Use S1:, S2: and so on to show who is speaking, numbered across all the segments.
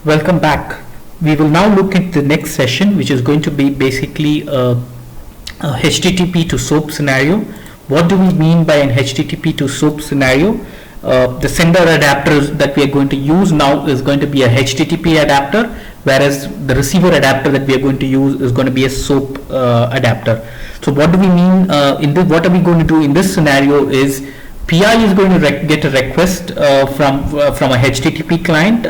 S1: Welcome back. We will now look at the next session, which is going to be basically a HTTP to SOAP scenario. What do we mean by an HTTP to SOAP scenario? The sender adapter that we are going to use now is going to be a HTTP adapter, whereas the receiver adapter that we are going to use is going to be a SOAP adapter. So what do we mean in this? What are we going to do in this scenario is PI is going to get a request from a HTTP client.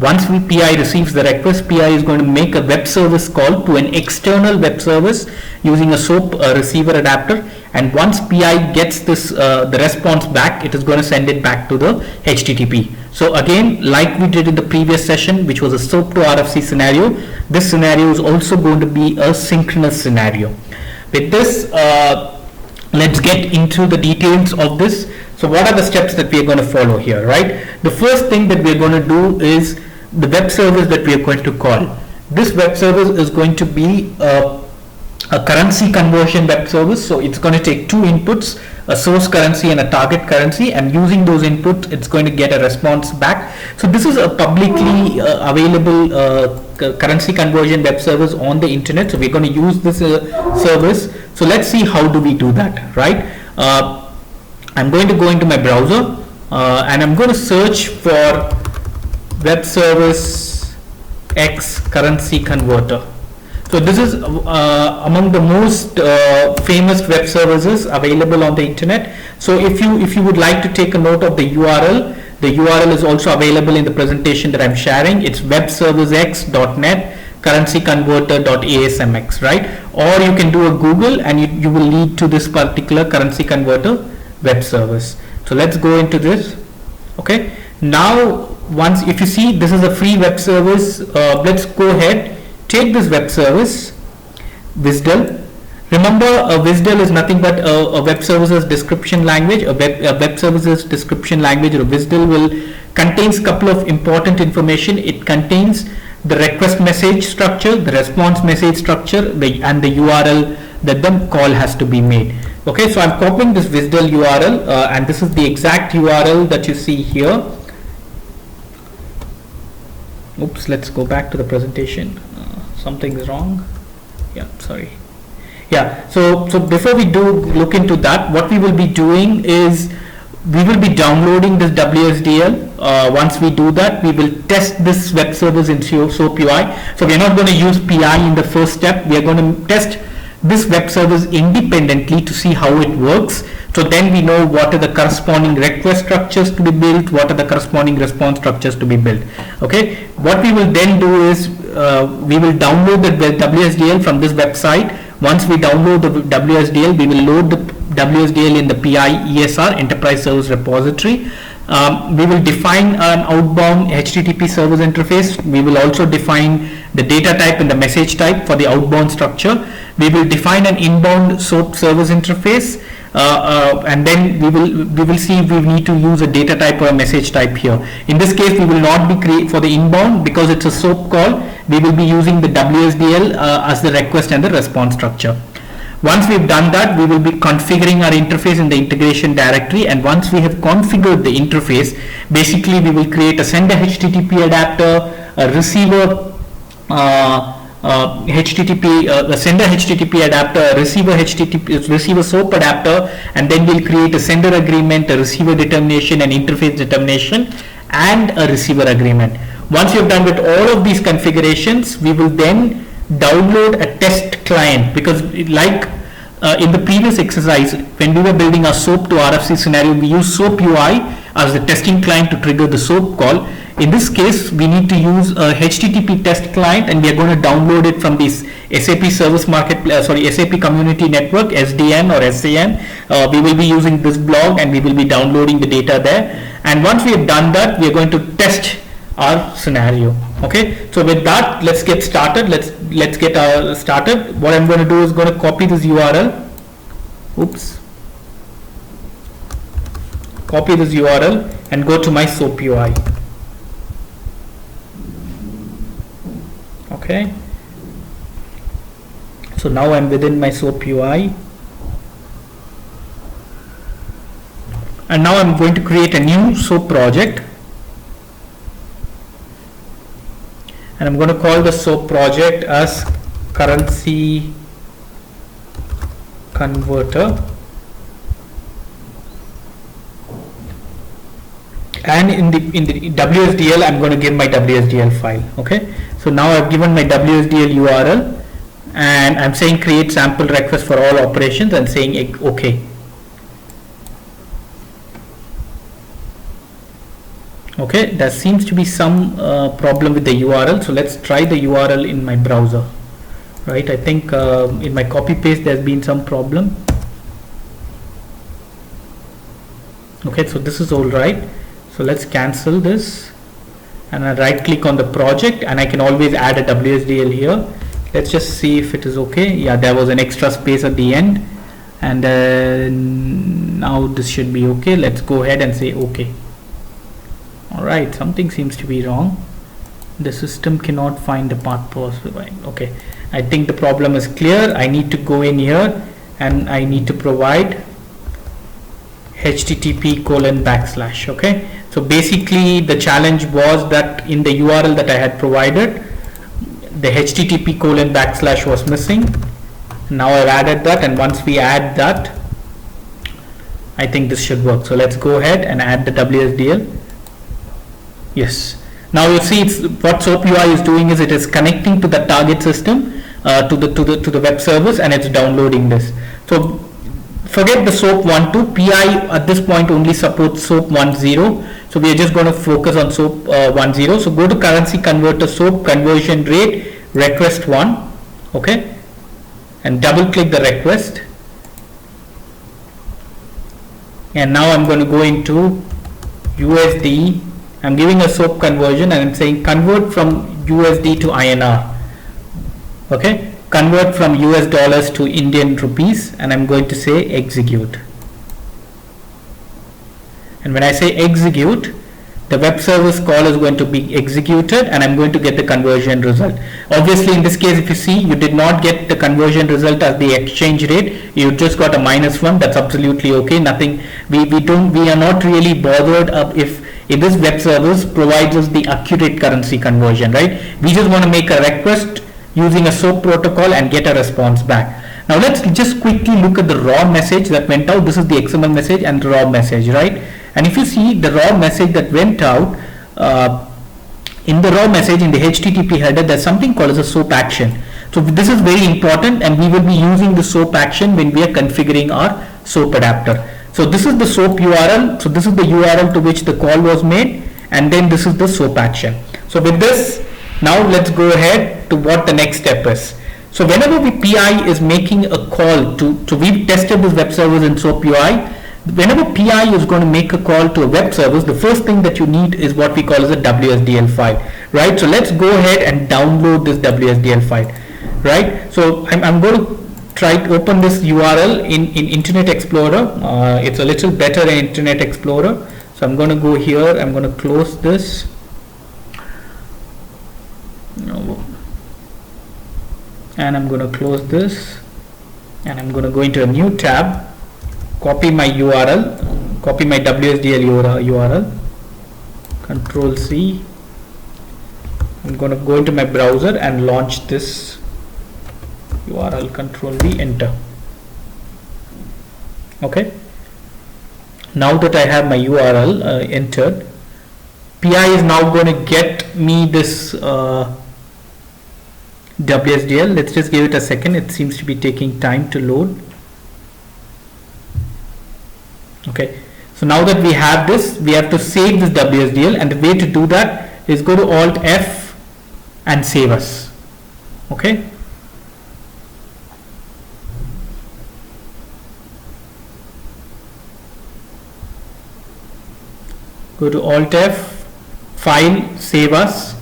S1: Once PI receives the request, PI is going to make a web service call to an external web service using a SOAP receiver adapter, and once PI gets this the response back, it is going to send it back to the HTTP. So again, like we did in the previous session, which was a SOAP to RFC scenario, this scenario is also going to be a synchronous scenario. With this, let's get into the details of this. So what are the steps that we are going to follow here, right? The first thing that we are going to do is the web service that we are going to call. This web service is going to be a currency conversion web service. So it's going to take two inputs, a source currency and a target currency, and using those inputs, it's going to get a response back. So this is a publicly available currency conversion web service on the internet. So we're going to use this service. So let's see how do we do that, right? I'm going to go into my browser and I'm going to search for web service X currency converter. So this is among the most famous web services available on the internet. So if you would like to take a note of the URL is also available in the presentation that I'm sharing. It's webservicex.net currencyconverter.asmx, right? Or you can do a Google and you will lead to this particular currency converter web service. So let's go into this. Okay, now once if you see this is a free web service, let's go ahead, take this web service, WSDL. Remember, WSDL is nothing but a web services description language. A web services description language, or WSDL, will contains couple of important information. It contains the request message structure, the response message structure, and the URL that the call has to be made. Okay, so I'm copying this WSDL URL and this is the exact URL that you see here. Oops, let's go back to the presentation. Something is wrong. Yeah, sorry. Yeah, so before we look into that, what we will be doing is we will be downloading this WSDL. Once we do that, we will test this web service in SOAP UI. So we are not going to use PI in the first step. We are going to test this web service independently to see how it works. So then we know what are the corresponding request structures to be built, what are the corresponding response structures to be built. Okay, what we will then do is we will download the WSDL from this website. Once we download the WSDL, we will load the WSDL in the PI ESR, Enterprise Service Repository. We will define an outbound HTTP service interface. We will also define the data type and the message type for the outbound structure. We will define an inbound SOAP service interface, and then we will see if we need to use a data type or a message type here. In this case, we will not be for the inbound because it's a SOAP call. We will be using the WSDL as the request and the response structure. Once we've done that, we will be configuring our interface in the integration directory, and once we have configured the interface, basically we will create a sender HTTP adapter, a receiver HTTP, a sender HTTP adapter, a receiver SOAP adapter, and then we'll create a sender agreement, a receiver determination, an interface determination, and a receiver agreement. Once you've done with all of these configurations, we will then download a test client, because like in the previous exercise, when we were building our SOAP to RFC scenario, we use SOAP UI as the testing client to trigger the SOAP call. In this case, we need to use a HTTP test client, and we are going to download it from this SAP Service Marketplace, SAP Community Network, SDN or SAN. We will be using this blog, and we will be downloading the data there. And once we have done that, we are going to test our scenario. Okay, so with that, let's get started. Let's get started. What I'm going to do is going to copy this URL. Oops. Copy this URL and go to my SOAP UI. Okay, so now I'm within my SOAP UI, and now I'm going to create a new SOAP project. and I'm going to call the SOAP project as currency converter, and in the WSDL I'm going to give my WSDL file. Okay, so now I've given my WSDL URL and I'm saying create sample request for all operations and saying OK. Okay, there seems to be some problem with the URL, so let's try the URL in my browser. Right, I think in my copy paste there's been some problem. Okay, so this is all right. So let's cancel this and I right click on the project, and I can always add a WSDL here. Let's just see if it is okay. Yeah, there was an extra space at the end, and now this should be okay. Let's go ahead and say okay. Alright, something seems to be wrong. The system cannot find the path possible. Okay, I think the problem is clear. I need to go in here and I need to provide http://. Okay, so basically the challenge was that in the URL that I had provided, the http:// was missing. Now I've added that, and once we add that, I think this should work. So let's go ahead and add the WSDL. Yes, now you see it's what SOAP UI is doing is it is connecting to the target system to the web service, and it's downloading this. So forget the SOAP 1.2. PI at this point only supports SOAP 1.0, so we are just going to focus on SOAP 1.0. So go to currency converter SOAP conversion rate request 1, okay, and double click the request, and now I'm going to go into USD. I'm giving a SOAP conversion and I'm saying convert from USD to INR. Okay, convert from US dollars to Indian rupees, and I'm going to say execute. And when I say execute, the web service call is going to be executed and I'm going to get the conversion result. Obviously in this case, if you see, you did not get the conversion result as the exchange rate, you just got a -1. That's absolutely okay. Nothing, we are not really bothered if this web service provides us the accurate currency conversion, right? We just want to make a request using a SOAP protocol and get a response back. Now let's just quickly look at the raw message that went out. This is the XML message and raw message, right? And if you see the raw message that went out, in the raw message in the HTTP header, there's something called as a SOAP action. So this is very important, and we will be using the SOAP action when we are configuring our SOAP adapter. So this is the SOAP URL. So this is the URL to which the call was made, and then this is the SOAP action. So with this, now let's go ahead to what the next step is. So whenever the PI is making a call so we've tested this web service in SOAP UI. Whenever PI is going to make a call to a web service, the first thing that you need is what we call as a WSDL file, right? So let's go ahead and download this WSDL file, right? So I'm going to try to open this URL in Internet Explorer. It's a little better in Internet Explorer. So I'm going to go here. I'm going to close this. And I'm going to close this. And I'm going to go into a new tab. Copy my URL. Copy my WSDL URL. Control C. I'm going to go into my browser and launch this URL. Control V, enter. Okay. Now that I have my URL entered, PI is now going to get me this WSDL. Let's just give it a second. It seems to be taking time to load. Okay. So now that we have this, we have to save this WSDL, and the way to do that is go to Alt F and save as. Okay. Go to Alt F, File, Save As.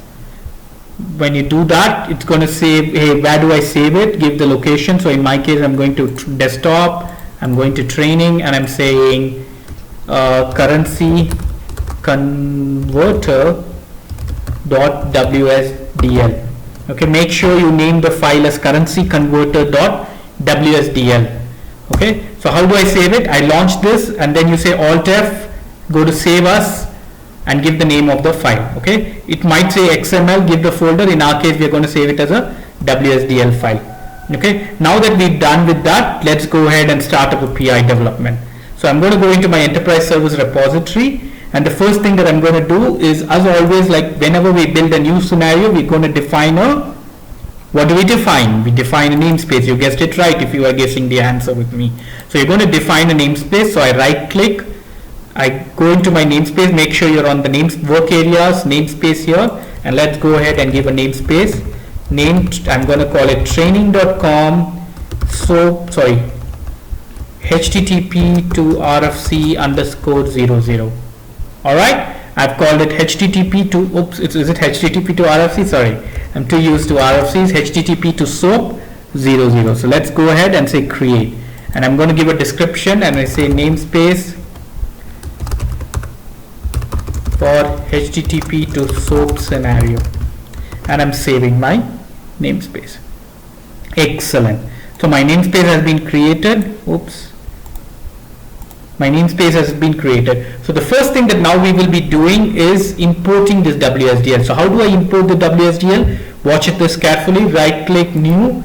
S1: When you do that, it's going to say, hey, where do I save it? Give the location. So in my case, I'm going to desktop, I'm going to training, and I'm saying currency converter.wsdl. Okay, make sure you name the file as currency converter.wsdl. Okay, so how do I save it? I launch this, and then you say Alt F, go to Save As, and give the name of the file. Okay, it might say XML, give the folder. In our case, we are going to save it as a WSDL file. Okay, now that we've done with that, let's go ahead and start up a PI development. So I'm going to go into my enterprise service repository, and the first thing that I'm going to do is, as always, like whenever we build a new scenario, we're going to define a, what do we define? We define a namespace. You guessed it right if you are guessing the answer with me. So you're going to define a namespace. So I right click, I go into my namespace, make sure you're on the work areas, namespace here, and let's go ahead and give a namespace. I'm going to call it training.com. HTTP to RFC underscore 00. All right. I've called it HTTP to, is it HTTP to RFC? Sorry, I'm too used to RFCs. HTTP to SOAP 00. So let's go ahead and say create. And I'm going to give a description, and I say namespace for HTTP to SOAP scenario. And I'm saving my namespace. Excellent. So my namespace has been created. My namespace has been created. So the first thing that now we will be doing is importing this WSDL. So how do I import the WSDL? Watch this carefully. Right click, new.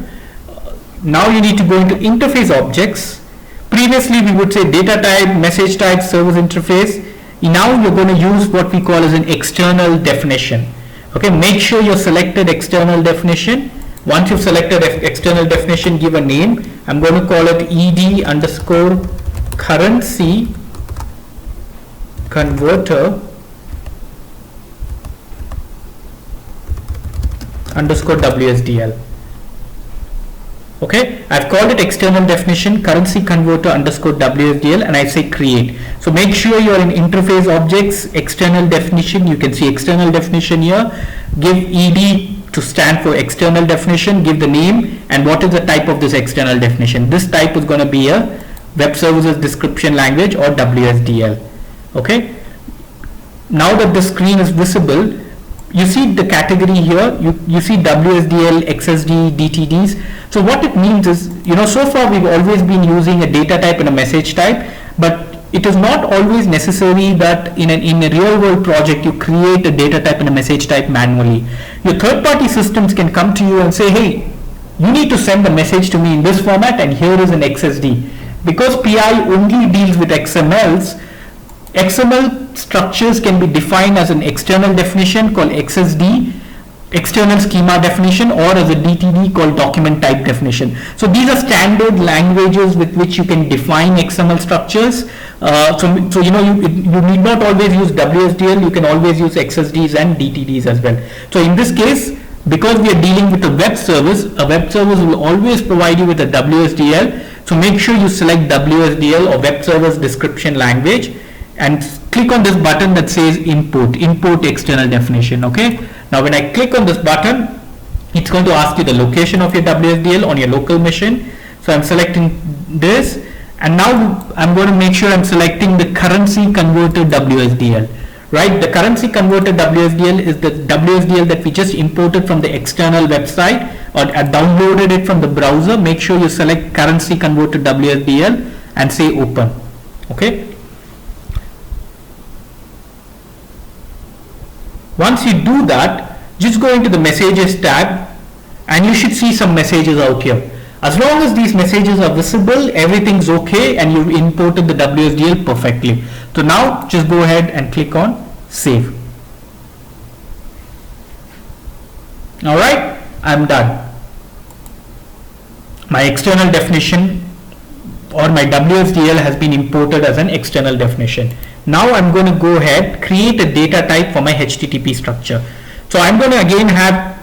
S1: Now you need to go into interface objects. Previously we would say data type, message type, service interface. Now you're going to use what we call as an external definition. Okay, make sure you selected external definition. Once you've selected external definition, give a name. I'm going to call it ed underscore currency converter underscore WSDL. Okay, I've called it external definition currency converter underscore WSDL, and I say create. So make sure you're in interface objects, external definition. You can see external definition here. Give ed to stand for external definition, give the name, and what is the type of this external definition. This type is going to be a web services description language, or WSDL. Okay, now that the screen is visible, you see the category here, you see WSDL, XSD, DTDs. So what it means is, so far we've always been using a data type and a message type, but it is not always necessary that in a real world project you create a data type and a message type manually. Your third party systems can come to you and say, hey, you need to send a message to me in this format, and here is an XSD. Because PI only deals with XMLs, XML structures can be defined as an external definition called XSD, external schema definition, or as a DTD called document type definition. So these are standard languages with which you can define XML structures. So you need not always use WSDL, you can always use XSDs and DTDs as well. So in this case, because we are dealing with a web service will always provide you with a WSDL. So make sure you select WSDL or web service description language, and click on this button that says import external definition. Okay, now when I click on this button, it's going to ask you the location of your WSDL on your local machine. So I'm selecting this, and now I'm going to make sure I'm selecting the currency converter WSDL. Right, the currency converter WSDL is the WSDL that we just imported from the external website, or downloaded it from the browser. Make sure you select currency converter WSDL and say open. Okay. Once you do that, just go into the messages tab, and you should see some messages out here. As long as these messages are visible, everything's okay, and you've imported the WSDL perfectly. So now just go ahead and click on save. All right, I'm done. My external definition, or my WSDL, has been imported as an external definition. Now I'm going to go ahead, create a data type for my HTTP structure. So I'm going to again have,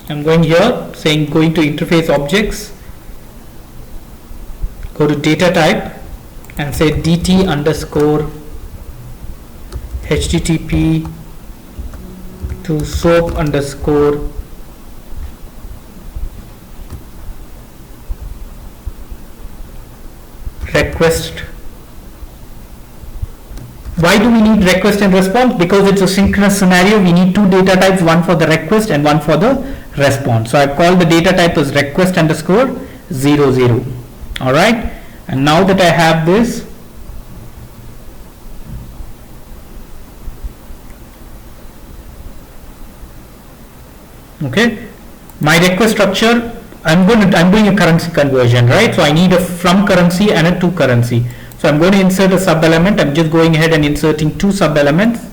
S1: I'm going here, saying going to interface objects, go to data type, and say DT underscore HTTP to SOAP underscore request. Why do we need request and response? Because it's a synchronous scenario. We need two data types, one for the request and one for the response. So I've called the data type as request underscore 00. All right. And now that I have this, Okay, my request structure, I'm doing a currency conversion, right? So I need a from currency and a to currency. So I'm going to insert a sub element. I'm just going ahead and inserting two sub elements.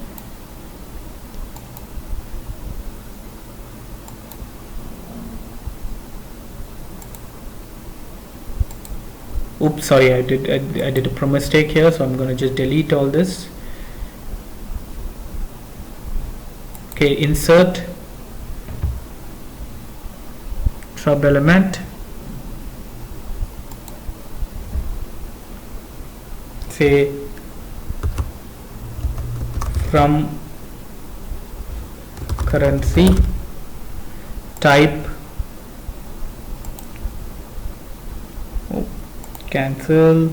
S1: Oops, sorry, I did a mistake here, so I'm going to just delete all this. Okay, insert sub element, say from currency, type, cancel.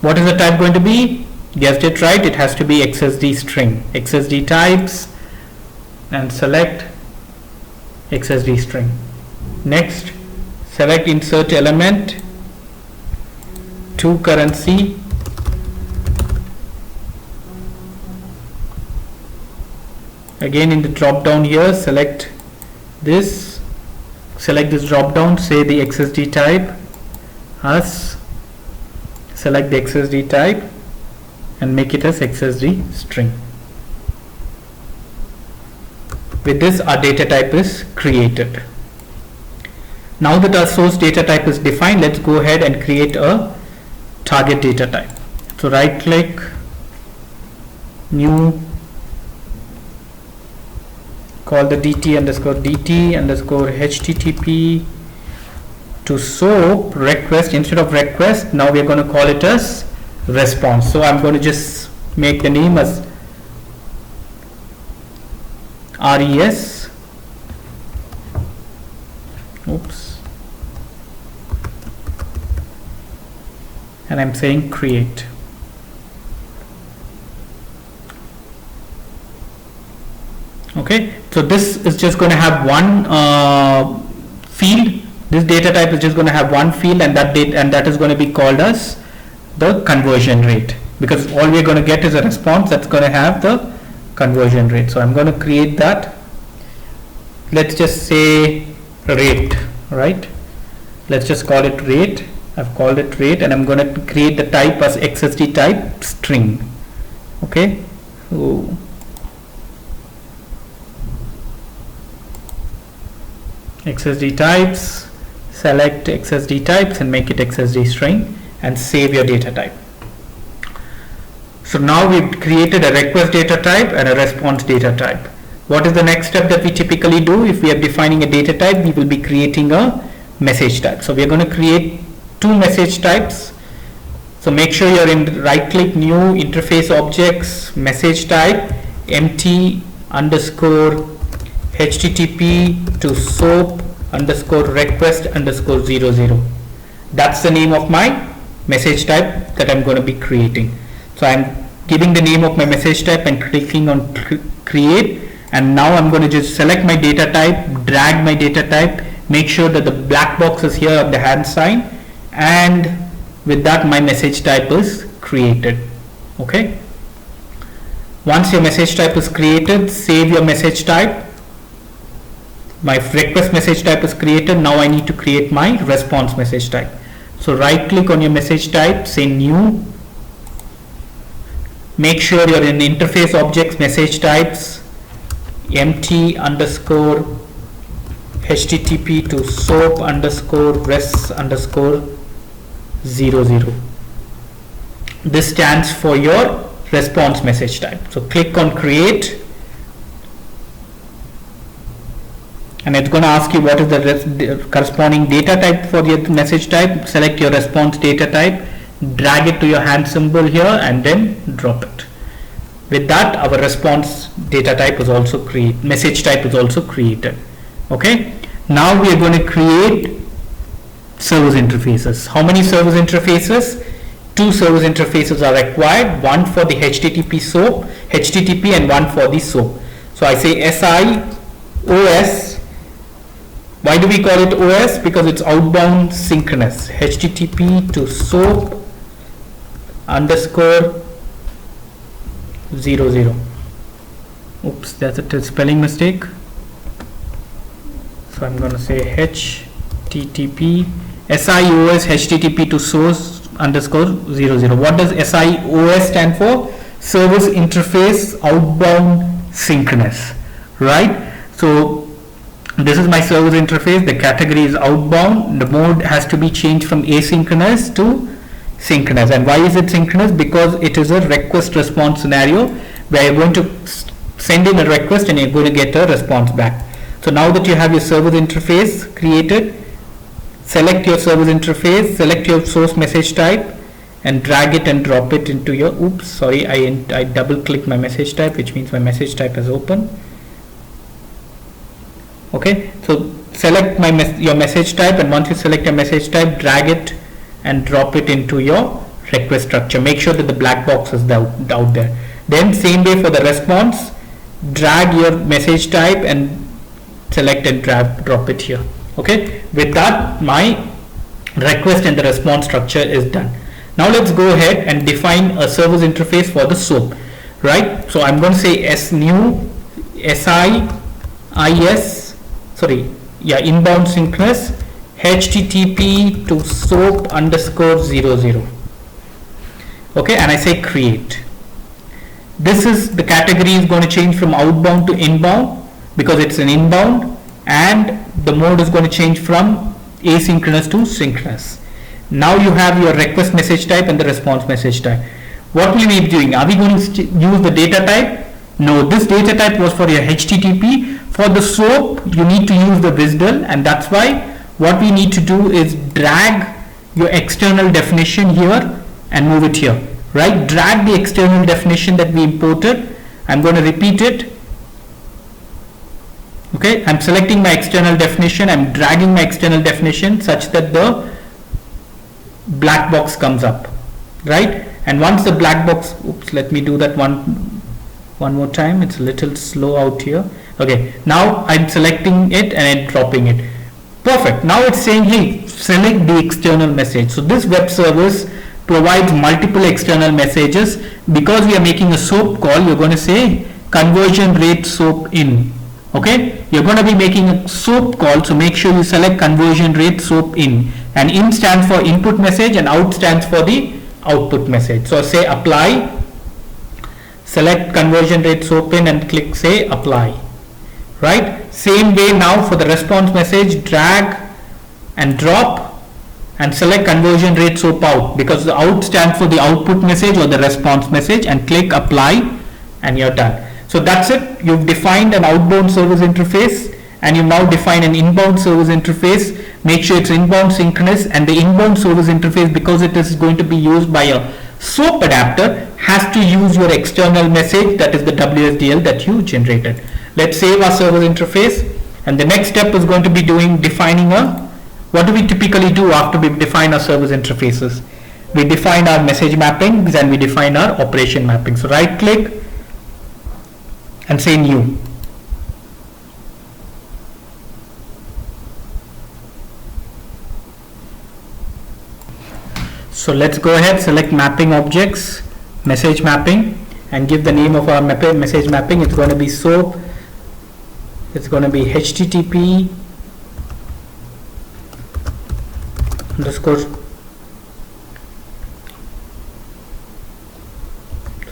S1: What is the type going to be? Guessed it right, it has to be XSD string. XSD types, and select XSD string. Next, select insert element, to currency, again in the drop down here, select this drop down, say the XSD type as, select the XSD type and make it as XSD string. With this, our data type is created. Now that our source data type is defined, let's go ahead and create a target data type. So right click, new, call the dt underscore http to SOAP request. Instead of request, now we are going to call it as response. So I'm going to just make the name as res, oops, and I'm saying create. Okay, so this is just going to have one field. This data type is just going to have one field, and that is going to be called as the conversion rate, because all we're going to get is a response that's going to have the conversion rate. So I'm going to create that. Let's just say rate, right? Let's just call it rate. I've called it rate, and I'm going to create the type as XSD type string. Okay, so XSD types, select XSD types and make it XSD string and save your data type. So now we've created a request data type and a response data type. What is the next step that we typically do? If we are defining a data type, we will be creating a message type. So we are going to create two message types. So make sure you're in right click, new, interface objects, message type, empty underscore http to SOAP underscore request underscore 00. That's the name of my message type that I'm going to be creating. So I'm giving the name of my message type and clicking on create, and now I'm going to just select my data type, drag my data type, make sure that the black box is here on the hand sign, and with that my message type is created. Okay, once your message type is created, save your message type. My request message type is created. Now I need to create my response message type. So right click on your message type, say new, make sure you're in interface objects, message types, empty underscore http to SOAP underscore res underscore 00. This stands for your response message type. So click on create, and it's going to ask you what is the corresponding data type for your message type. Select your response data type, drag it to your hand symbol here, and then drop it. With that, our response data type is also message type is also created. Okay, now we are going to create service interfaces. How many service interfaces? Two service interfaces are required, one for the HTTP and one for the SOAP. So I say SI OS. Why do we call it OS? Because it's outbound synchronous. HTTP to SOAP underscore 00. oops, that's a spelling mistake. So I'm going to say HTTP SIOS HTTP to source underscore 00. What does SIOS stand for? Service Interface Outbound Synchronous, right? So this is my service interface. The category is outbound. The mode has to be changed from asynchronous to synchronous. And why is it synchronous? Because it is a request response scenario where you're going to send in a request and you're going to get a response back. So now that you have your service interface created, select your service interface, select your source message type, and drag it and drop it into your, oops, sorry, I double click my message type, which means my message type is open. Okay, so select your message type, and once you select your message type, drag it and drop it into your request structure. Make sure that the black box is out there. Then same way for the response, drag your message type and select and drop it here. Okay, with that my request and the response structure is done. Now let's go ahead and define a service interface for the SOAP, right? So I'm going to say inbound synchronous HTTP to SOAP underscore 00. Okay, and I say create. This is the category is going to change from outbound to inbound because it's an inbound, and the mode is going to change from asynchronous to synchronous. Now you have your request message type and the response message type. What will we be doing? Are we going to use the data type? No, this data type was for your HTTP. For the SOAP, you need to use the WSDL, and that's why what we need to do is drag your external definition here and move it here, right? Drag the external definition that we imported. I'm going to repeat it. Okay, I'm selecting my external definition, I'm dragging my external definition such that the black box comes up, right? And once the black box, oops, let me do that one more time, it's a little slow out here. Okay, now I'm selecting it and I'm dropping it. Perfect. Now it's saying, hey, select the external message. So this web service provides multiple external messages. Because we are making a SOAP call, you're going to say conversion rate SOAP in. Okay, you're going to be making a SOAP call, so make sure you select conversion rate SOAP in, and in stands for input message and out stands for the output message. So say apply, select conversion rate SOAP in and click say apply, right? Same way now for the response message, drag and drop and select conversion rate SOAP out, because the out stands for the output message or the response message, and click apply and you're done. So that's it. You've defined an outbound service interface and you now define an inbound service interface. Make sure it's inbound synchronous, and the inbound service interface, because it is going to be used by a SOAP adapter, has to use your external message, that is the WSDL that you generated. Let's save our service interface, and the next step is going to be defining what do we typically do after we define our service interfaces? We define our message mappings and we define our operation mapping. So right click and say new. So let's go ahead, select mapping objects, message mapping, and give the name of our message mapping. It's going to be SOAP, it's going to be HTTP underscore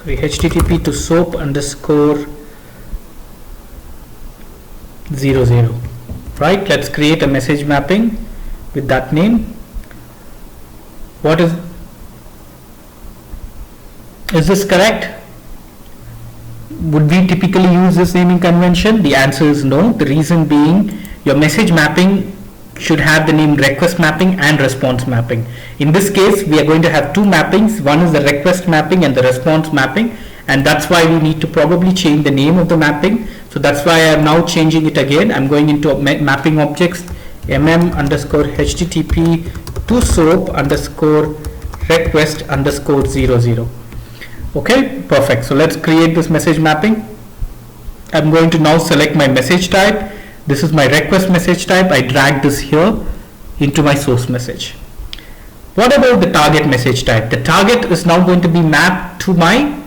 S1: HTTP to SOAP underscore 00, right? Let's create a message mapping with that name. What is this correct? Would we typically use this naming convention? The answer is no. The reason being, your message mapping should have the name request mapping and response mapping. In this case, we are going to have two mappings. One is the request mapping and the response mapping, and that's why we need to probably change the name of the mapping. So that's why I am now changing it again. I'm going into mapping objects, underscore HTTP to SOAP underscore request underscore 00. Okay, perfect. So let's create this message mapping. I'm going to now select my message type. This is my request message type. I drag this here into my source message. What about the target message type? The target is now going to be mapped to my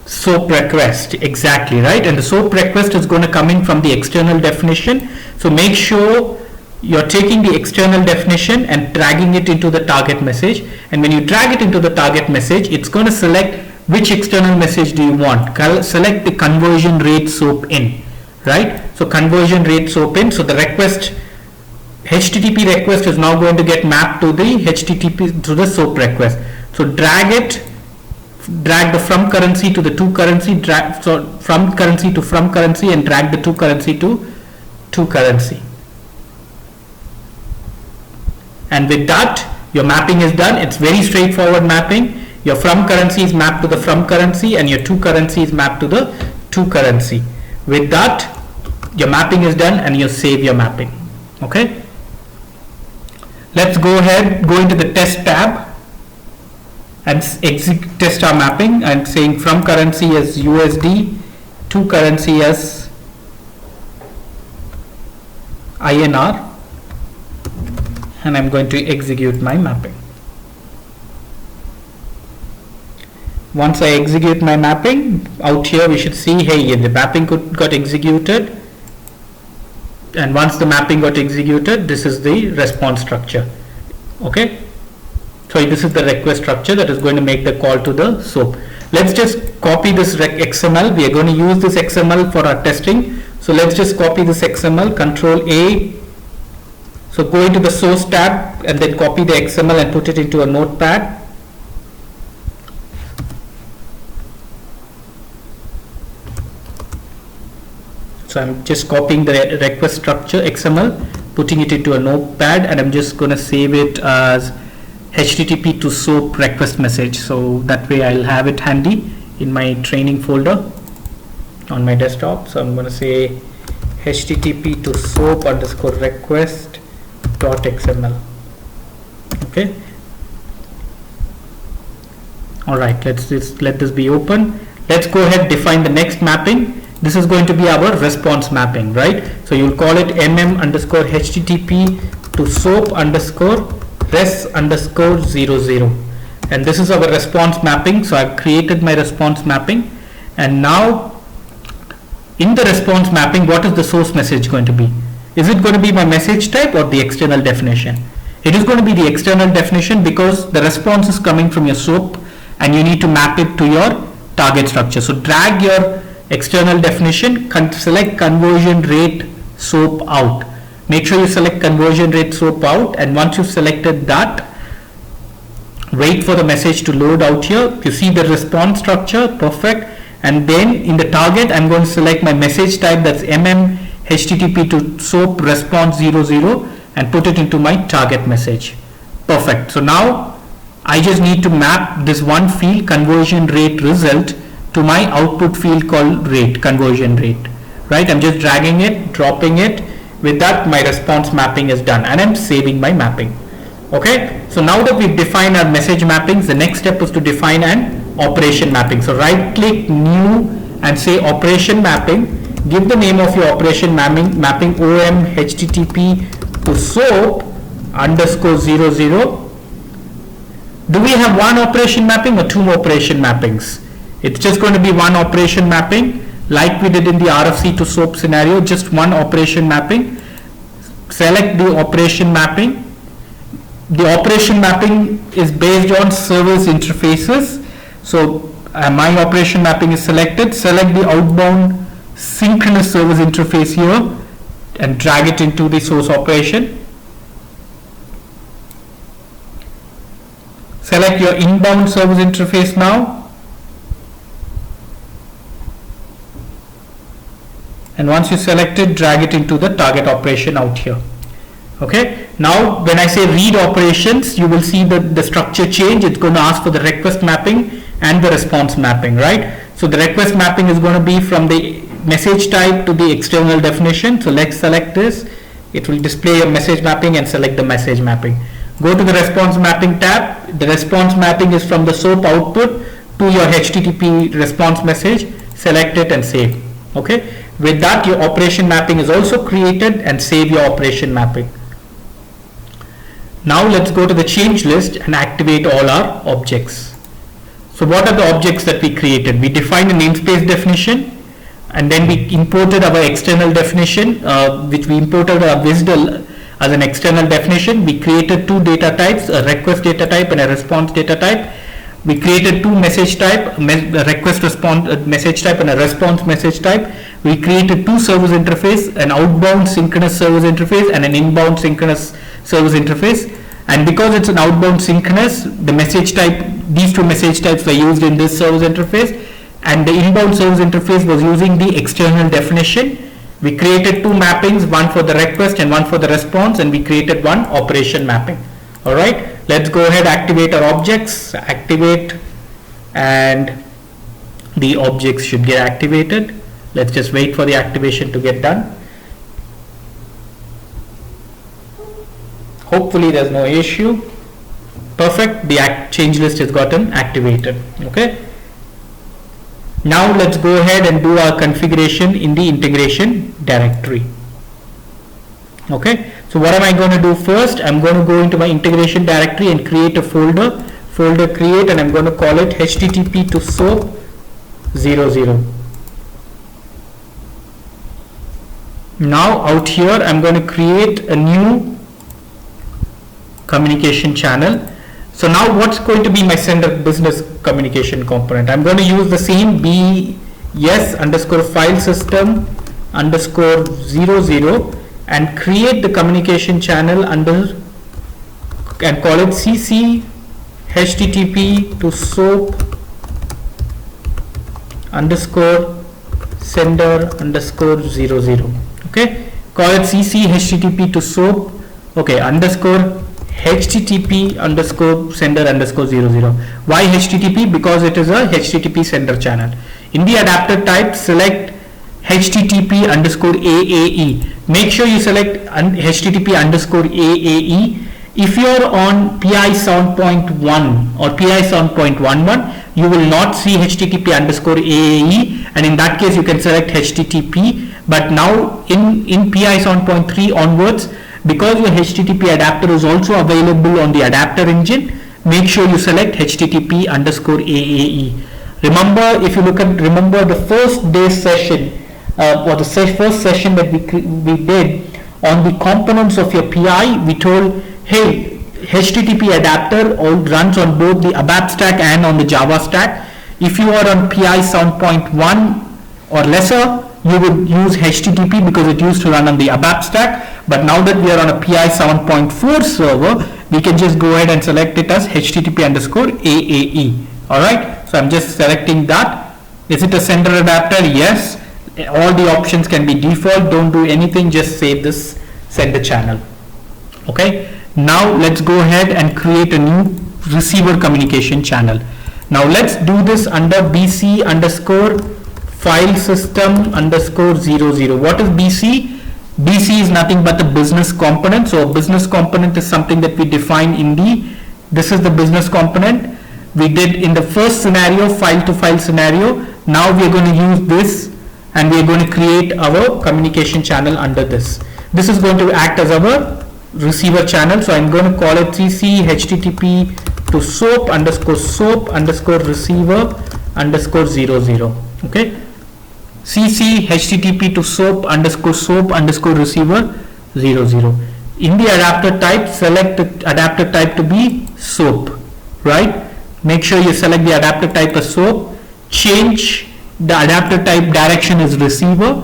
S1: SOAP request, exactly, right? And the SOAP request is going to come in from the external definition. So make sure you're taking the external definition and dragging it into the target message. And when you drag it into the target message, it's going to select which external message do you want. Select the conversion rate SOAP in, right? So conversion rate SOAP in. So the request, HTTP request is now going to get mapped to the HTTP to the SOAP request. So drag the from currency to the to currency, from currency to from currency, and drag the to currency to currency. And with that, your mapping is done. It's very straightforward mapping. Your from currency is mapped to the from currency, and your to currency is mapped to the to currency. With that, your mapping is done, and you save your mapping. Okay. Let's go ahead, go into the test tab and test our mapping. I'm saying from currency as USD, to currency as INR, and I'm going to execute my mapping. Once I execute my mapping, out here we should see, hey, the mapping got executed. And once the mapping got executed, this is the response structure. Okay. So this is the request structure that is going to make the call to the SOAP. Let's just copy this XML. We are going to use this XML for our testing. So let's just copy this XML, Control A. So go into the source tab and then copy the XML and put it into a notepad. So I'm just copying the request structure XML, putting it into a notepad, and I'm just going to save it as HTTP to SOAP request message. So that way I'll have it handy in my training folder on my desktop. So I'm going to say HTTP to SOAP underscore request dot XML. Okay. All right. Let this be open. Let's go ahead, define the next mapping. This is going to be our response mapping, right? So you'll call it mm underscore HTTP to SOAP underscore res underscore 00. And this is our response mapping. So I've created my response mapping. And now in the response mapping, what is the source message going to be? Is it going to be my message type or the external definition? It is going to be the external definition because the response is coming from your SOAP and you need to map it to your target structure. So drag your external definition, select conversion rate SOAP out. Make sure you select conversion rate SOAP out, and once you've selected that, wait for the message to load out here. You see the response structure, perfect. And then in the target, I'm going to select my message type, that's HTTP to SOAP response 00, and put it into my target message. Perfect. So now I just need to map this one field, conversion rate result, to my output field called rate, conversion rate, right? I'm just dragging it, dropping it. With that, my response mapping is done, and I'm saving my mapping. Okay. So now that we've defined our message mappings, the next step is to define an operation mapping. So right click, new, and say operation mapping. Give the name of your operation mapping OM HTTP to SOAP underscore 00. Do we have one operation mapping or two operation mappings? It's just going to be one operation mapping, like we did in the RFC to SOAP scenario, just one operation mapping. Select the operation mapping. The operation mapping is based on service interfaces. So my operation mapping is selected. Select the outbound synchronous service interface here and drag it into the source operation. Select your inbound service interface now. And once you select it, drag it into the target operation out here. Okay. Now, when I say read operations, you will see the structure change. It's going to ask for the request mapping and the response mapping, right? So the request mapping is going to be from the message type to the external definition. So let's select this. It will display a message mapping and select the message mapping. Go to the response mapping tab. The response mapping is from the SOAP output to your HTTP response message. Select it and save. Okay. With that, your operation mapping is also created, and save your operation mapping. Now let's go to the change list and activate all our objects. So what are the objects that we created? We defined a namespace definition, and then we imported our external definition, which we imported a WSDL as an external definition. We created two data types, a request data type and a response data type. We created two message type, a request response message type and a response message type. We created two service interface, an outbound synchronous service interface and an inbound synchronous service interface. And because it's an outbound synchronous, the message type, these two message types were used in this service interface, and the inbound service interface was using the external definition. We created two mappings, one for the request and one for the response, and we created one operation mapping. All right, let's go ahead, activate our objects, activate, and the objects should get activated. Let's just wait for the activation to get done. Hopefully there's no issue. Perfect, the change list has gotten activated. Okay, now let's go ahead and do our configuration in the integration directory. Okay, so what am I going to do first? I'm going to go into my integration directory and create a folder create, and I'm going to call it http to SOAP 00. Now out here I'm going to create a new communication channel. So now what's going to be my sender business communication component? I'm going to use the same bs underscore file system underscore 00 and create the communication channel under and call it cc http to SOAP underscore sender underscore 00. Okay, call it cc http to SOAP underscore http underscore sender underscore 00. Why http? Because it is a http sender channel. In the adapter type, select http underscore AAE. Make sure you select http underscore AAE. If you are on PI 7.1 or PI 7.11, you will not see http underscore AAE, and in that case you can select http. But now in PI 7.3 onwards, because your HTTP adapter is also available on the adapter engine, make sure you select http underscore AAE. Remember, if you remember the first day session or the first session that we did on the components of your PI, we told, hey, HTTP adapter runs on both the ABAP stack and on the Java stack. If you are on PI 7.1 or lesser, you would use HTTP because it used to run on the ABAP stack. But now that we are on a PI 7.4 server, we can just go ahead and select it as http underscore AAE. Alright, so I'm just selecting that. Is it a sender adapter? Yes. All the options can be default. Don't do anything, just save this sender channel. Okay, now let's go ahead and create a new receiver communication channel. Now let's do this under bc underscore file system underscore 00. What is bc? BC is nothing but the business component. So a business component is something that we define in this is the business component. We did in the first scenario, file to file scenario. Now we are going to use this and we are going to create our communication channel under this. This is going to act as our receiver channel. So I'm going to call it cc http to SOAP underscore receiver underscore 00. Okay. cc http to SOAP underscore receiver 00. In the adapter type, select the adapter type to be SOAP, right? Make sure you select the adapter type as SOAP. Change the adapter type direction as receiver.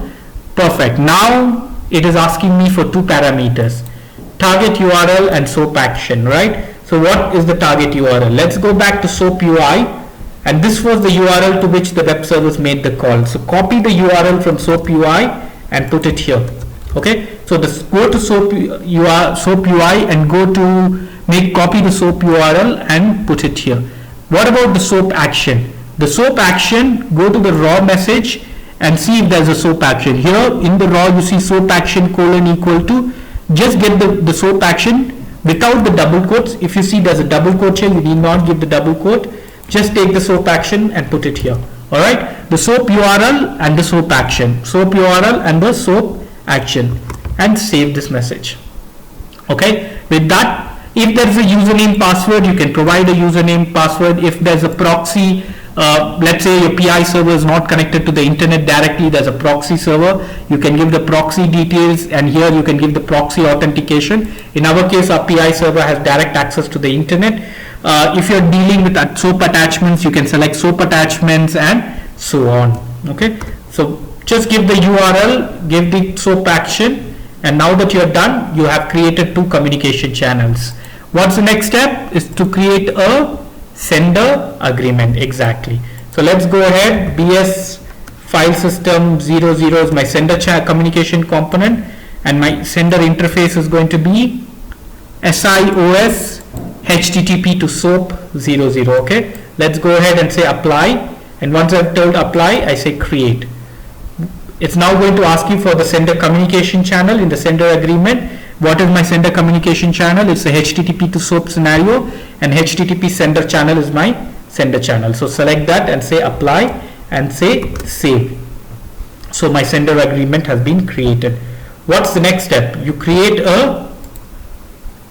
S1: Perfect. Now it is asking me for two parameters, target URL and SOAP action, right? So what is the target URL? Let's go back to SOAP UI. And this was the URL to which the web service made the call. So copy the URL from SOAP UI and put it here. Okay. So go to SOAP UI and go to copy the SOAP URL and put it here. What about the SOAP action? The SOAP action, go to the raw message and see if there's a SOAP action. Here in the raw you see SOAP action : equal to, just get the SOAP action without the double quotes. If you see there's a double quote here, you need not give the double quote. Just take the SOAP action and put it here. Alright, the SOAP URL and the SOAP action. SOAP URL and the SOAP action, and save this message. Okay, with that If there is a username password, you can provide a username password. If there's a proxy, let's say your PI server is not connected to the internet directly, there's a proxy server, you can give the proxy details, and here you can give the proxy authentication. In our case, our PI server has direct access to the internet. If you're dealing with SOAP attachments, you can select SOAP attachments and so on. Okay, so just give the URL, give the SOAP action, and now that you're done, you have created 2 communication channels. What's the next step? Is to create a sender agreement. Exactly. So let's go ahead. BS file system 00 is my sender communication component, and my sender interface is going to be SIOS HTTP to SOAP 00. Okay, let's go ahead and say apply, and once I've told apply, I say create. It's now going to ask you for the sender communication channel in the sender agreement. What is my sender communication channel? It's a HTTP to SOAP scenario, and HTTP sender channel is my sender channel. So select that and say apply and say save. So my sender agreement has been created. What's the next step? You create a,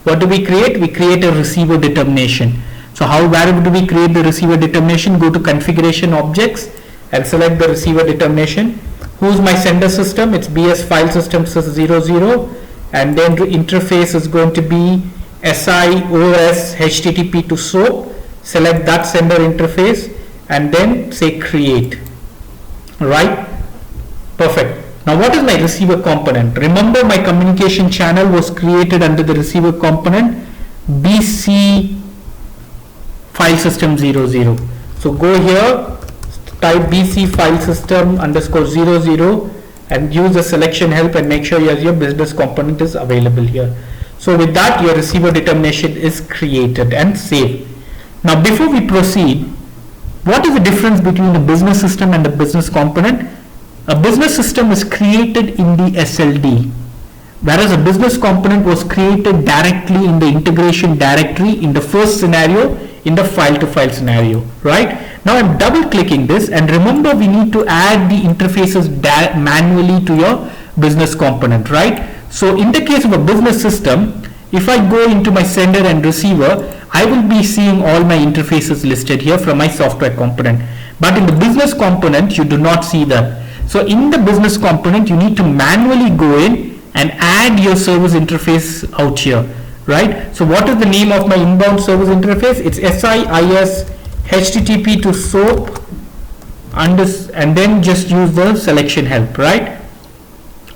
S1: what do we create? We create a receiver determination. So where do we create the receiver determination? Go to configuration objects and select the receiver determination. Who's my sender system? It's BS file system 00, and then the interface is going to be SIOS HTTP to SOAP. Select that sender interface and then say create. Right? Perfect. Now what is my receiver component? Remember, my communication channel was created under the receiver component BC file system 00. So go here, type BC file system underscore 00 and use the selection help and make sure your business component is available here. So with that, your receiver determination is created and saved. Now before we proceed, what is the difference between a business system and a business component? A business system is created in the SLD, whereas a business component was created directly in the integration directory in the first scenario, in the file to file scenario, right? Now I'm double clicking this, and remember, we need to add the interfaces manually to your business component, right? So in the case of a business system, if I go into my sender and receiver, I will be seeing all my interfaces listed here from my software component. But in the business component, you do not see that. So in the business component, you need to manually go in and add your service interface out here, right? So what is the name of my inbound service interface? It's SIOS HTTP to SOAP, and then just use the selection help, right?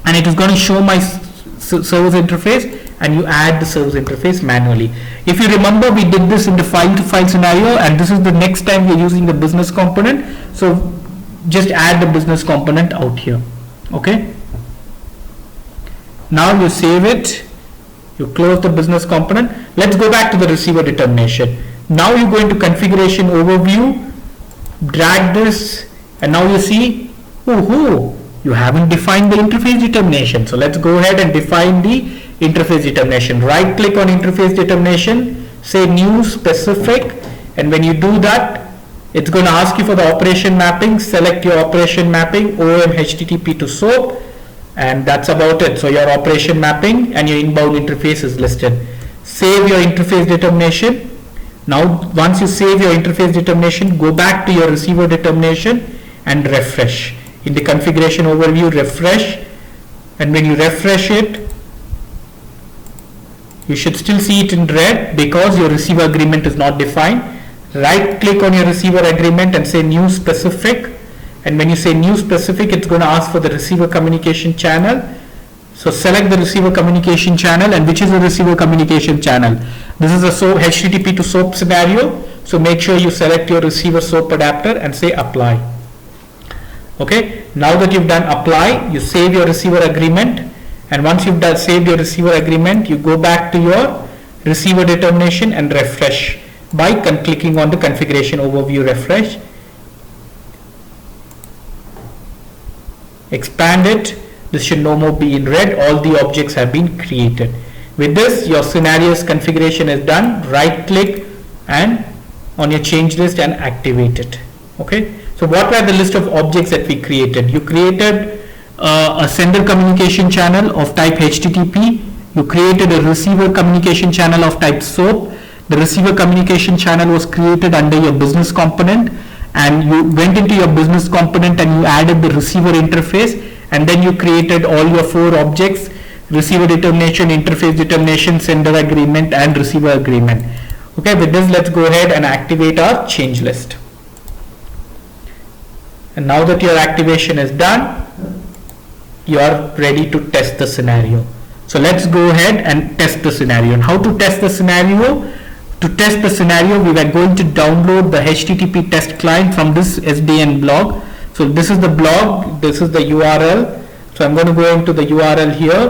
S1: And it is going to show my service interface, and you add the service interface manually. If you remember, we did this in the file to file scenario, and this is the next time we're using the business component. So just add the business component out here. Okay, now you save it, you close the business component. Let's go back to the receiver determination. Now you go into configuration overview, drag this, and now you see, you haven't defined the interface determination. So let's go ahead and define the interface determination. Right click on interface determination, say new specific, and when you do that, it's going to ask you for the operation mapping. Select your operation mapping, OM HTTP to SOAP, and that's about it. So your operation mapping and your inbound interface is listed. Save your interface determination. Now once you save your interface determination, go back to your receiver determination and refresh. In the configuration overview, refresh, and when you refresh it, you should still see it in red because your receiver agreement is not defined. Right click on your receiver agreement and say new specific, and when you say new specific, it's going to ask for the receiver communication channel. So select the receiver communication channel, and which is the receiver communication channel? This is a HTTP to SOAP scenario, so make sure you select your receiver SOAP adapter and say apply. Okay, now that you've done apply, you save your receiver agreement, and once you've saved your receiver agreement, you go back to your receiver determination and refresh by clicking on the configuration overview. Refresh, expand it. This should no more be in red. All the objects have been created. With this, your scenarios configuration is done. Right click and on your change list and activate it. Okay, so what were the list of objects that we created? You created a sender communication channel of type HTTP. You created a receiver communication channel of type SOAP. The receiver communication channel was created under your business component, and you went into your business component and you added the receiver interface, and then you created all your 4 objects: receiver determination, interface determination, sender agreement, and receiver agreement. Okay, with this, let's go ahead and activate our change list. And now that your activation is done, you are ready to test the scenario. So let's go ahead and test the scenario. And how to test the scenario? To test the scenario, we were going to download the HTTP test client from this SDN blog. So this is the blog, this is the URL. So I'm going to go into the URL here.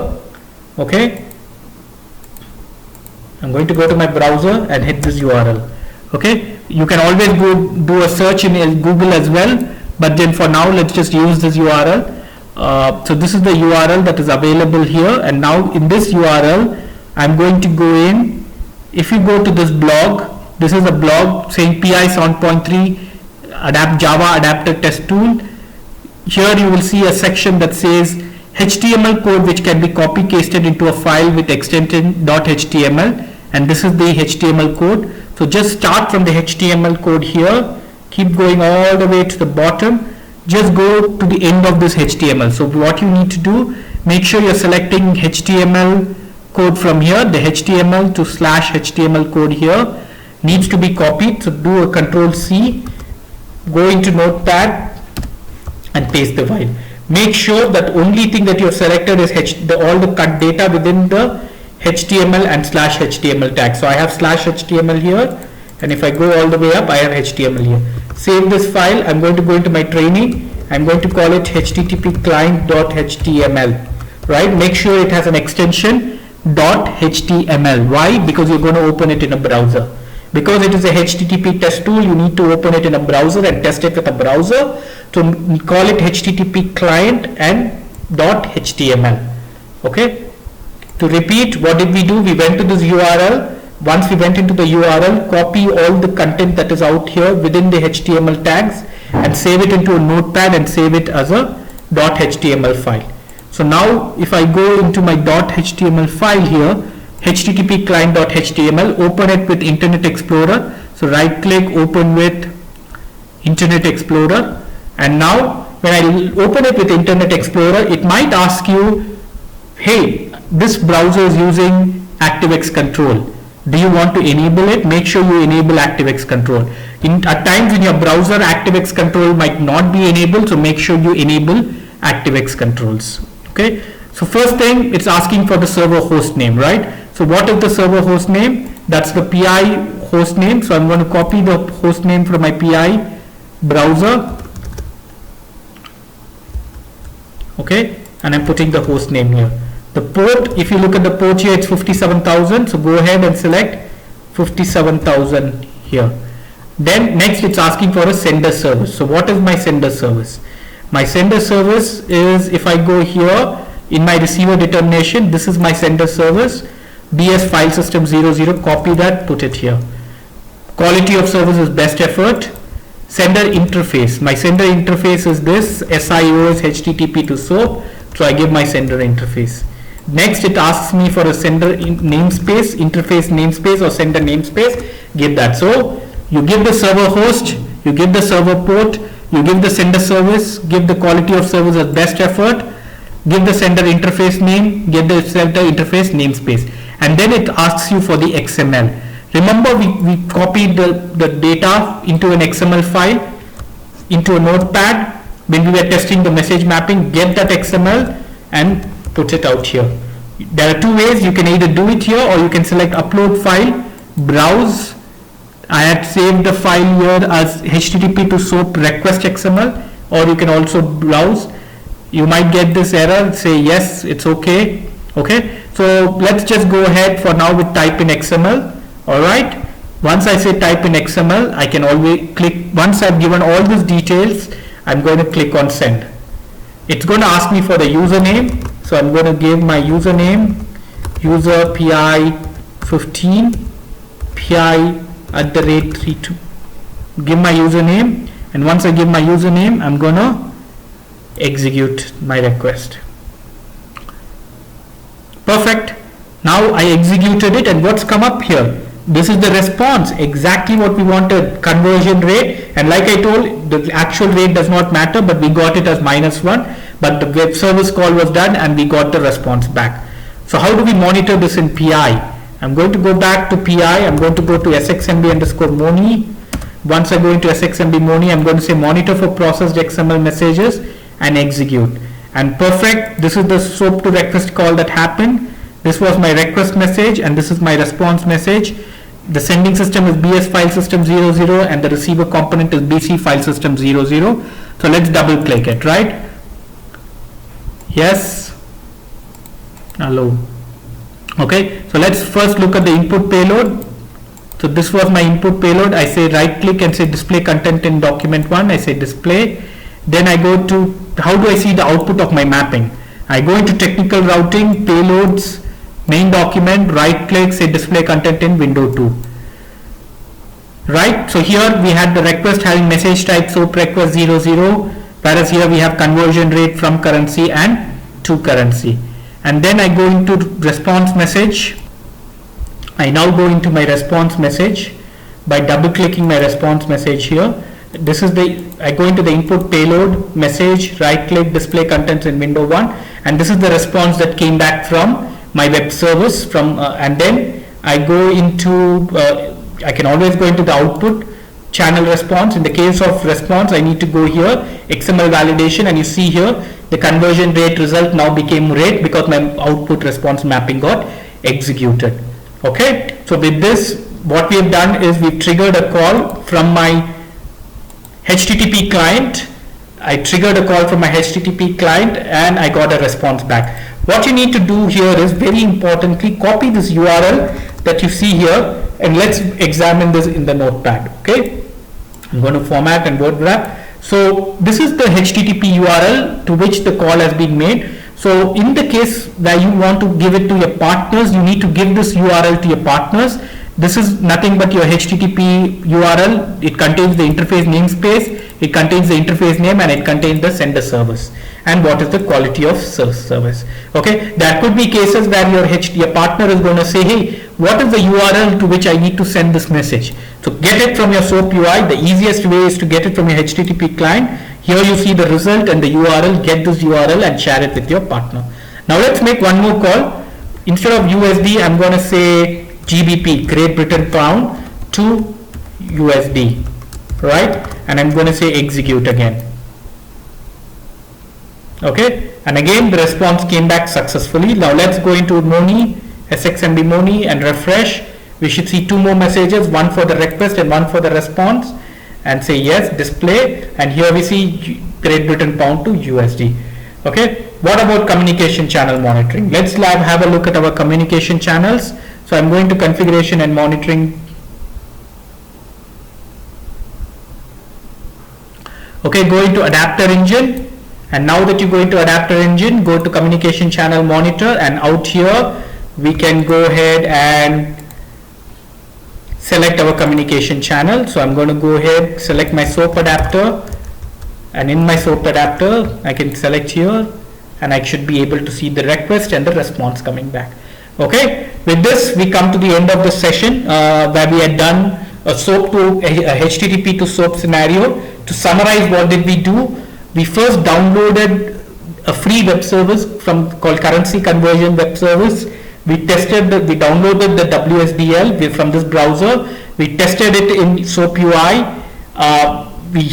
S1: Okay. I'm going to go to my browser and hit this URL. Okay. You can always go do a search in Google as well, but then for now, let's just use this URL. So this is the URL that is available here, and now in this URL, I'm going to go in. If you go to this blog, this is a blog saying PI 7.3 Java adapter test tool. Here you will see a section that says HTML code which can be copy pasted into a file with extension .html, and this is the HTML code. So just start from the HTML code here, keep going all the way to the bottom, just go to the end of this HTML. So what you need to do, make sure you're selecting HTML code from here. The HTML to /HTML code here needs to be copied. So do a Control C, go into Notepad and paste the file. Make sure that only thing that you have selected is all the cut data within the HTML and /HTML tag. So I have /HTML here, and if I go all the way up, I have HTML here. Save this file. I'm going to go into my training. I'm going to call it http client.html. Right? Make sure it has an extension .html. Why? Because you're going to open it in a browser. Because it is a HTTP test tool, you need to open it in a browser and test it with a browser. So call it http client and .html. Okay. To repeat, what did we do? We went to this URL. Once we went into the URL, copy all the content that is out here within the HTML tags and save it into a notepad and save it as a .html file. So now if I go into my .html file here, http client.html, open it with Internet Explorer. So right click, open with Internet Explorer, and now when I open it with Internet Explorer, it might ask you, hey, this browser is using ActiveX Control. Do you want to enable it? Make sure you enable ActiveX Control. At times in your browser, ActiveX Control might not be enabled, so make sure you enable ActiveX Controls. Okay. So first thing, it's asking for the server host name, right? So what is the server host name? That's the PI host name. So I'm going to copy the host name from my PI browser. Okay. And I'm putting the host name here. The port, if you look at the port here, it's 57,000. So go ahead and select 57,000 here. Then next it's asking for a sender service. So what is my sender service? My sender service is, if I go here in my receiver determination, this is my sender service, BS file system 00, copy that, put it here. Quality of service is best effort. Sender interface, my sender interface is this, SIOS HTTP to SOAP, so I give my sender interface. Next it asks me for a sender namespace, interface namespace or sender namespace, give that. So you give the server host, you give the server port, you give the sender service, give the quality of service as best effort, give the sender interface name, give the sender interface namespace, and then it asks you for the XML. Remember we copied the data into an XML file, into a notepad when we were testing the message mapping. Get that XML and put it out here. There are two ways. You can either do it here or you can select upload file, browse. I had saved the file here as HTTP to SOAP request XML, or you can also browse. You might get this error, say yes, it's okay. Okay, so let's just go ahead for now with type in XML. Alright, once I say type in XML, I can always click, once I've given all these details, I'm going to click on send. It's going to ask me for the username, so I'm going to give my username, user PI 15, PI @32. Give my username, and once I give my username, I'm going to execute my request. Perfect. Now I executed it, and what's come up here? This is the response, exactly what we wanted, conversion rate. And like I told, the actual rate does not matter, but we got it as -1, but the web service call was done and we got the response back. So how do we monitor this in PI? I'm going to go back to PI. I'm going to go to SXMB_Moni. Once I go into SXMB_Moni, I'm going to say monitor for processed XML messages and execute. And perfect, this is the SOAP to request call that happened. This was my request message and this is my response message. The sending system is BS file system 00 and the receiver component is BC file system 00. So let's double click it, right? Yes. Hello. Okay, so let's first look at the input payload. So this was my input payload. I say right click and say display content in document 1. I say display. Then I go to, how do I see the output of my mapping? I go into technical routing, payloads, main document, right click, say display content in window 2. Right, so here we had the request having message type SOAP request 00, whereas here we have conversion rate from currency and to currency. And then I go into response message. I now go into my response message by double clicking my response message here. This is I go into the input payload, message, right click, display contents in window 1, and this is the response that came back from my web service and then I go into, I can always go into the output channel response. In the case of response, I need to go here, XML validation, and you see here the conversion rate result now became rate because my output response mapping got executed. Okay, so with this, what we have done is we've triggered a call from my HTTP client. I triggered a call from my HTTP client and I got a response back. What you need to do here is, very importantly, copy this URL that you see here and let's examine this in the notepad. Okay, I'm going to format and word wrap. So this is the HTTP URL to which the call has been made. So in the case where you want to give it to your partners, you need to give this URL to your partners. This is nothing but your HTTP URL. It contains the interface namespace, it contains the interface name, and it contains the sender service and what is the quality of service. Okay, there could be cases where your partner is going to say, hey, what is the URL to which I need to send this message? So get it from your SOAP UI. The easiest way is to get it from your HTTP client. Here you see the result and the URL. Get this URL and share it with your partner. Now let's make one more call. Instead of USD, I'm going to say GBP, Great Britain Pound, to USD, right? And I'm going to say execute again. Okay, and again the response came back successfully. Now let's go into Moni, SXMB_Moni, and refresh. We should see two more messages, one for the request and one for the response, and say yes, display, and here we see Great Britain Pound to USD. Okay, what about communication channel monitoring? Let's have a look at our communication channels. So I'm going to configuration and monitoring. Okay, go into adapter engine, and now that you go into adapter engine, go to communication channel monitor, and out here we can go ahead and select our communication channel. So I'm going to go ahead, select my SOAP adapter, and in my SOAP adapter I can select here and I should be able to see the request and the response coming back. Okay, with this we come to the end of the session where we had done a SOAP to a HTTP to SOAP scenario. To summarize, what did we do? We first downloaded a free web service called Currency Conversion Web Service. We downloaded the WSDL from this browser. We tested it in SOAP UI. We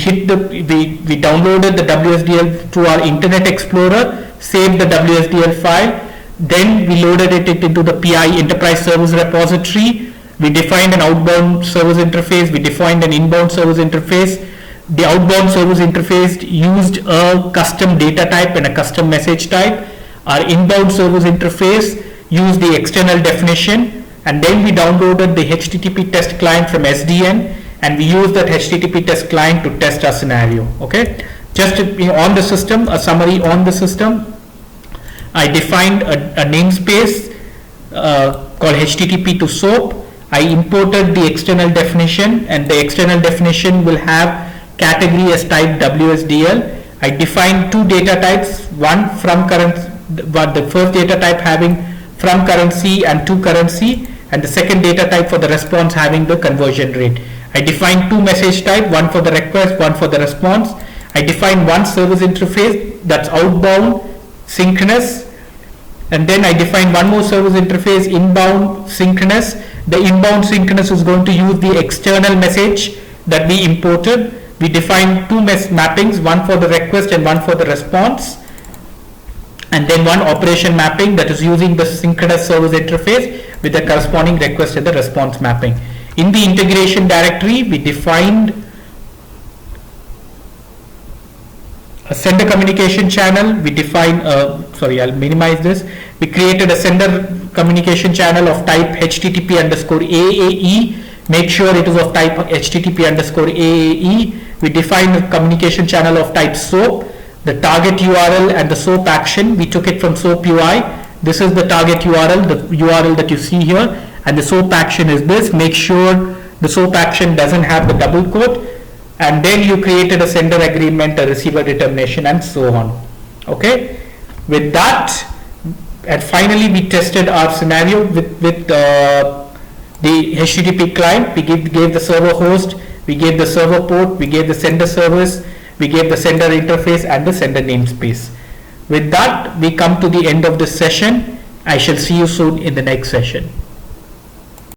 S1: downloaded the WSDL to our Internet Explorer, saved the WSDL file. Then we loaded it into the PI Enterprise Service Repository. We defined an outbound service interface. We defined an inbound service interface. The outbound service interface used a custom data type and a custom message type. Our inbound service interface used the external definition, and then we downloaded the HTTP test client from SDN, and we used that HTTP test client to test our scenario. Okay, just on the system, a summary on the system. I defined a namespace called HTTP to SOAP. I imported the external definition, and the external definition will have category as type WSDL. I defined two data types, one from the first data type having from currency and to currency, and the second data type for the response having the conversion rate. I define two message type, one for the request, one for the response. I define one service interface that's outbound synchronous, and then I define one more service interface, inbound synchronous. The inbound synchronous is going to use the external message that we imported. We define two mappings, one for the request and one for the response, and then one operation mapping that is using the synchronous service interface with the corresponding request and the response mapping. In the integration directory, we defined a sender communication channel. We define, I'll minimize this. We created a sender communication channel of type HTTP underscore AAE. Make sure it is of type HTTP underscore AAE. We define a communication channel of type SOAP. The target URL and the SOAP action, we took it from SOAP UI. This is the target URL, the URL that you see here, and the SOAP action is this. Make sure the SOAP action doesn't have the double quote, and then you created a sender agreement, a receiver determination, and so on. Okay, with that, and finally we tested our scenario with the HTTP client. We gave the server host, we gave the server port, we gave the sender service, we gave the sender interface and the sender namespace. With that, we come to the end of this session. I shall see you soon in the next session.